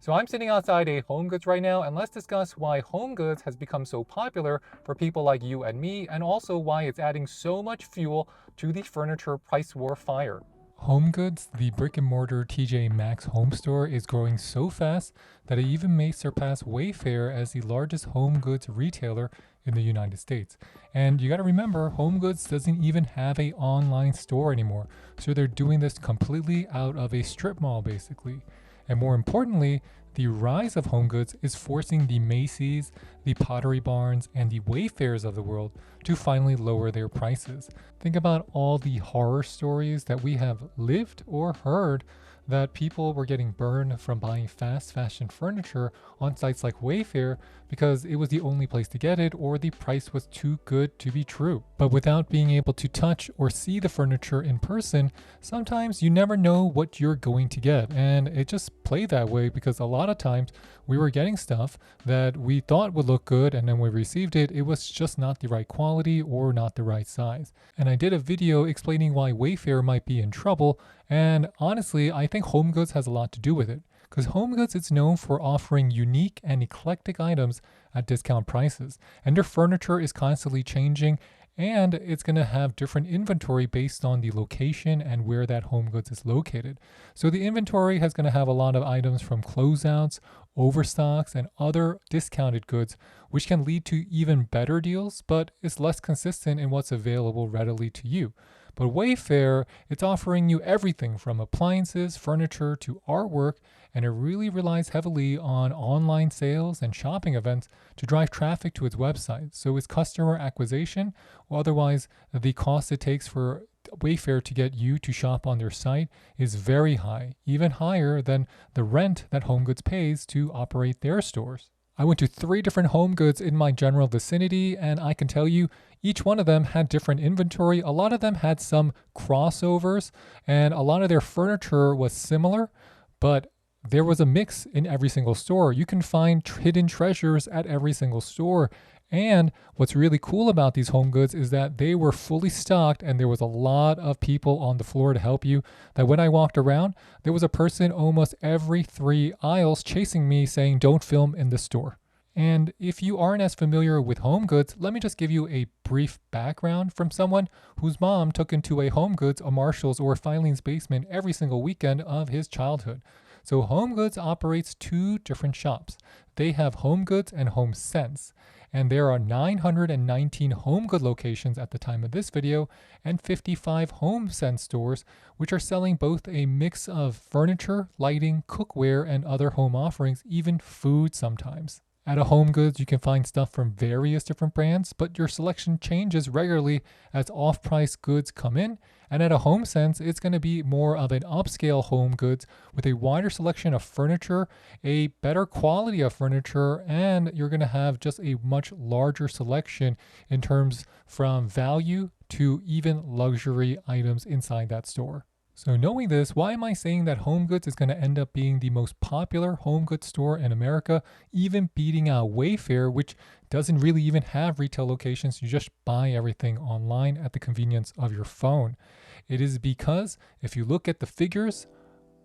So I'm sitting outside a HomeGoods right now, and let's discuss why HomeGoods has become so popular for people like you and me, and also why it's adding so much fuel to the furniture price war fire. HomeGoods, the brick and mortar TJ Maxx home store, is growing so fast that it even may surpass Wayfair as the largest home goods retailer in the United States. And you got to remember, HomeGoods doesn't even have a online store anymore. So they're doing this completely out of a strip mall basically. And more importantly, the rise of home goods is forcing the Macy's, the Pottery Barns, and the Wayfairs of the world to finally lower their prices. Think about all the horror stories that we have lived or heard that people were getting burned from buying fast fashion furniture on sites like Wayfair because it was the only place to get it or the price was too good to be true. But without being able to touch or see the furniture in person, sometimes you never know what you're going to get. And it just played that way because a lot of times we were getting stuff that we thought would look good, and then we received it, it was just not the right quality or not the right size. And I did a video explaining why Wayfair might be in trouble, and honestly, I think HomeGoods has a lot to do with it. Because HomeGoods is known for offering unique and eclectic items at discount prices, and their furniture is constantly changing, and it's going to have different inventory based on the location and where that home goods is located. So the inventory is going to have a lot of items from closeouts, overstocks, and other discounted goods, which can lead to even better deals, but is less consistent in what's available readily to you. But Wayfair, it's offering you everything from appliances, furniture, to artwork, and it really relies heavily on online sales and shopping events to drive traffic to its website. So its customer acquisition, or otherwise the cost it takes for Wayfair to get you to shop on their site, is very high, even higher than the rent that HomeGoods pays to operate their stores. I went to 3 different HomeGoods in my general vicinity, and I can tell you each one of them had different inventory. A lot of them had some crossovers, and a lot of their furniture was similar, but there was a mix in every single store. You can find hidden treasures at every single store. And what's really cool about these home goods is that they were fully stocked and there was a lot of people on the floor to help you. That when I walked around, there was a person almost every 3 aisles chasing me saying, "Don't film in the store." And if you aren't as familiar with home goods, let me just give you a brief background from someone whose mom took him to a home goods, a Marshall's, or Filene's basement every single weekend of his childhood. So Home Goods operates 2 different shops. They have Home Goods and Home Sense. And there are 919 Home Good locations at the time of this video and 55 Home Sense stores, which are selling both a mix of furniture, lighting, cookware, and other home offerings, even food sometimes. At a Home Goods, you can find stuff from various different brands, but your selection changes regularly as off-price goods come in. And at a Home Sense, it's going to be more of an upscale home goods with a wider selection of furniture, a better quality of furniture, and you're going to have just a much larger selection in terms from value to even luxury items inside that store. So knowing this, why am I saying that Home Goods is going to end up being the most popular home goods store in America, even beating out Wayfair, which doesn't really even have retail locations? You just buy everything online at the convenience of your phone. It is because if you look at the figures,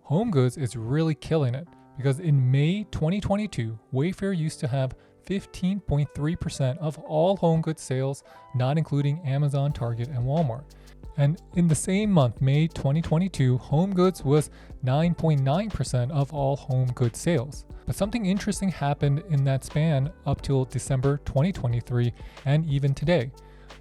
Home Goods is really killing it. Because in May 2022, Wayfair used to have 15.3% of all home goods sales, not including Amazon, Target, and Walmart. And in the same month, May 2022, Home Goods was 9.9% of all home goods sales. But something interesting happened in that span up till December 2023 and even today.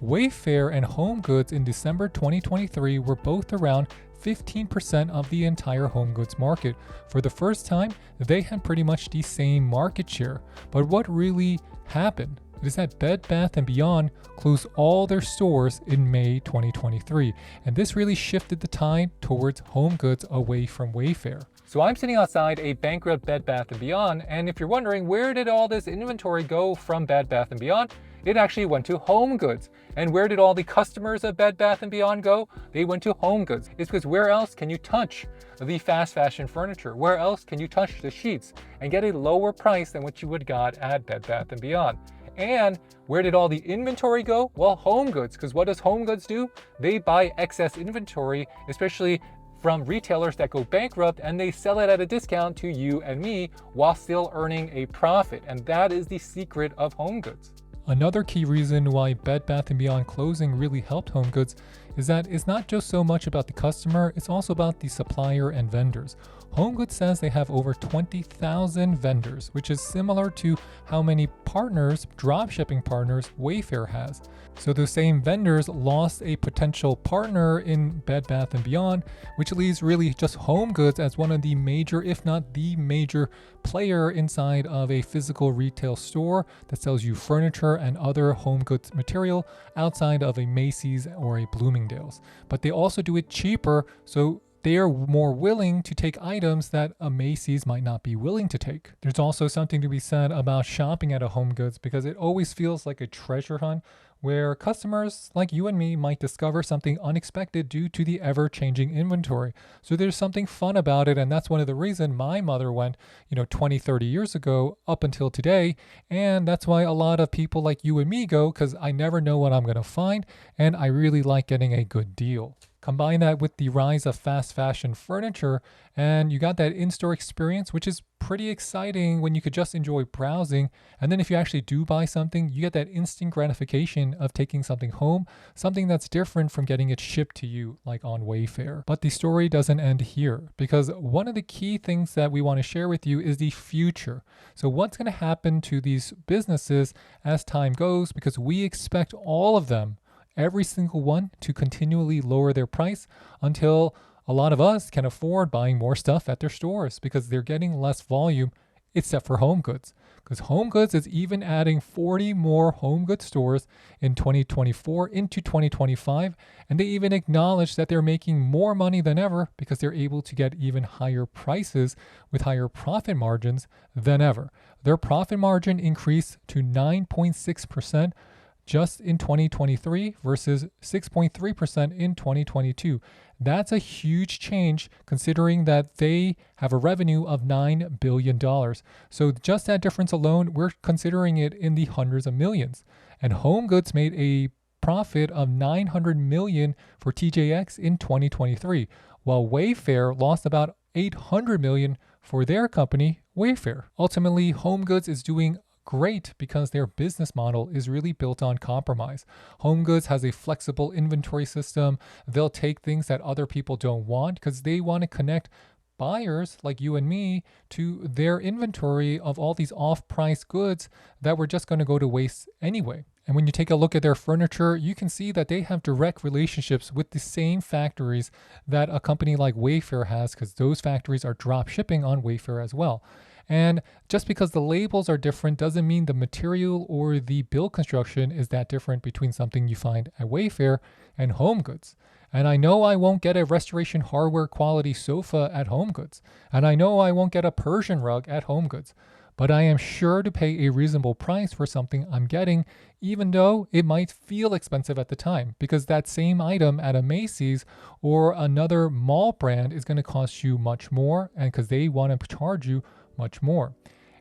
Wayfair and Home Goods in December 2023 were both around 15% of the entire home goods market. For the first time, they had pretty much the same market share. But what really happened is that Bed Bath & Beyond closed all their stores in May 2023, and this really shifted the tide towards home goods away from Wayfair. So I'm sitting outside a bankrupt Bed Bath & Beyond, and if you're wondering where did all this inventory go from Bed Bath & Beyond, it actually went to Home Goods. And where did all the customers of Bed Bath & Beyond go? They went to Home Goods. It's because where else can you touch the fast fashion furniture? Where else can you touch the sheets and get a lower price than what you would got at Bed Bath & Beyond? And where did all the inventory go? Well, Home Goods, because what does Home Goods do? They buy excess inventory, especially from retailers that go bankrupt and they sell it at a discount to you and me while still earning a profit. And that is the secret of HomeGoods. Another key reason why Bed Bath & Beyond closing really helped HomeGoods is that it's not just so much about the customer, it's also about the supplier and vendors. HomeGoods says they have over 20,000 vendors, which is similar to how many partners, dropshipping partners, Wayfair has. So those same vendors lost a potential partner in Bed Bath & Beyond, which leaves really just HomeGoods as one of the major, if not the major player inside of a physical retail store that sells you furniture and other home goods material outside of a Macy's or a Bloomingdale's. But they also do it cheaper, so they are more willing to take items that a Macy's might not be willing to take. There's also something to be said about shopping at a HomeGoods because it always feels like a treasure hunt where customers like you and me might discover something unexpected due to the ever-changing inventory. So there's something fun about it, and that's one of the reasons my mother went, 20, 30 years ago up until today, and that's why a lot of people like you and me go, because I never know what I'm going to find, and I really like getting a good deal. Combine that with the rise of fast fashion furniture, and you got that in-store experience, which is pretty exciting when you could just enjoy browsing. And then if you actually do buy something, you get that instant gratification of taking something home, something that's different from getting it shipped to you like on Wayfair. But the story doesn't end here, because one of the key things that we want to share with you is the future. So what's going to happen to these businesses as time goes, because we expect all of them, every single one, to continually lower their price until a lot of us can afford buying more stuff at their stores because they're getting less volume, except for HomeGoods. Because HomeGoods is even adding 40 more HomeGoods stores in 2024 into 2025, and they even acknowledge that they're making more money than ever because they're able to get even higher prices with higher profit margins than ever. Their profit margin increased to 9.6% just in 2023 versus 6.3% in 2022. That's a huge change considering that they have a revenue of $9 billion. So just that difference alone, we're considering it in the hundreds of millions. And HomeGoods made a profit of $900 million for TJX in 2023, while Wayfair lost about $800 million for their company, Wayfair. Ultimately, HomeGoods is doing great because their business model is really built on compromise. HomeGoods has a flexible inventory system. They'll take things that other people don't want because they want to connect buyers like you and me to their inventory of all these off-price goods that were just going to go to waste anyway. And when you take a look at their furniture, you can see that they have direct relationships with the same factories that a company like Wayfair has, because those factories are drop shipping on Wayfair as well. And just because the labels are different doesn't mean the material or the build construction is that different between something you find at Wayfair and HomeGoods. And I know I won't get a Restoration Hardware quality sofa at HomeGoods. And I know I won't get a Persian rug at HomeGoods. But I am sure to pay a reasonable price for something I'm getting, even though it might feel expensive at the time, because that same item at a Macy's or another mall brand is going to cost you much more, and because they want to charge you much more.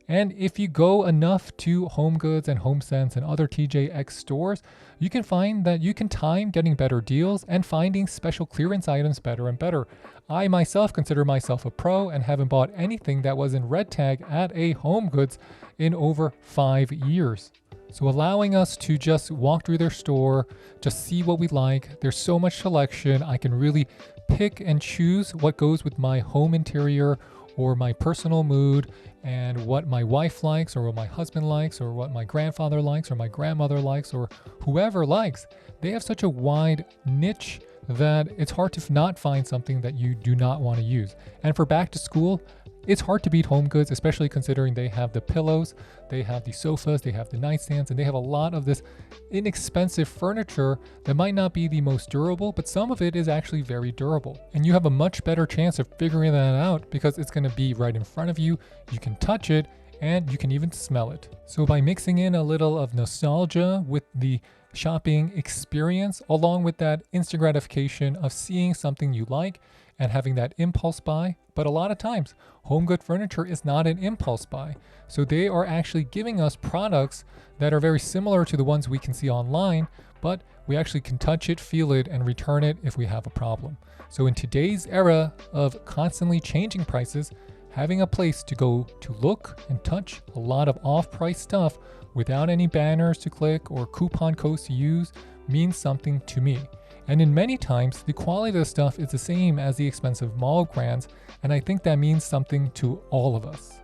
And if you go enough to HomeGoods and HomeSense and other TJX stores, you can find that you can time getting better deals and finding special clearance items better and better. I myself consider myself a pro and haven't bought anything that was in red tag at a HomeGoods in over 5 years. So allowing us to just walk through their store, just see what we like. There's so much selection. I can really pick and choose what goes with my home interior or my personal mood, and what my wife likes or what my husband likes or what my grandfather likes or my grandmother likes or whoever likes. They have such a wide niche that it's hard to not find something that you do not want to use. And for back to school, it's hard to beat HomeGoods, especially considering they have the pillows, they have the sofas, they have the nightstands, and they have a lot of this inexpensive furniture that might not be the most durable, but some of it is actually very durable. And you have a much better chance of figuring that out because it's going to be right in front of you. You can touch it and you can even smell it. So by mixing in a little of nostalgia with the shopping experience, along with that instant gratification of seeing something you like and having that impulse buy. But a lot of times, home good furniture is not an impulse buy. So they are actually giving us products that are very similar to the ones we can see online, but we actually can touch it, feel it, and return it if we have a problem. So in today's era of constantly changing prices, having a place to go to look and touch a lot of off-price stuff without any banners to click or coupon codes to use means something to me. And in many times, the quality of the stuff is the same as the expensive mall brands, and I think that means something to all of us.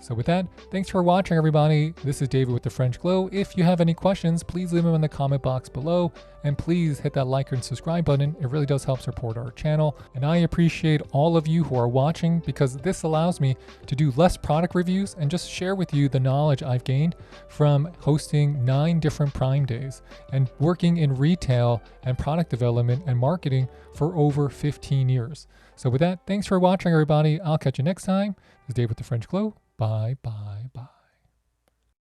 So with that, thanks for watching, everybody. This is David with The French Glow. If you have any questions, please leave them in the comment box below, and please hit that like and subscribe button. It really does help support our channel, and I appreciate all of you who are watching because this allows me to do less product reviews and just share with you the knowledge I've gained from hosting 9 different Prime Days and working in retail and product development and marketing for over 15 years. So with that, thanks for watching, everybody. I'll catch you next time. This is Dave with The French Glow. Bye bye.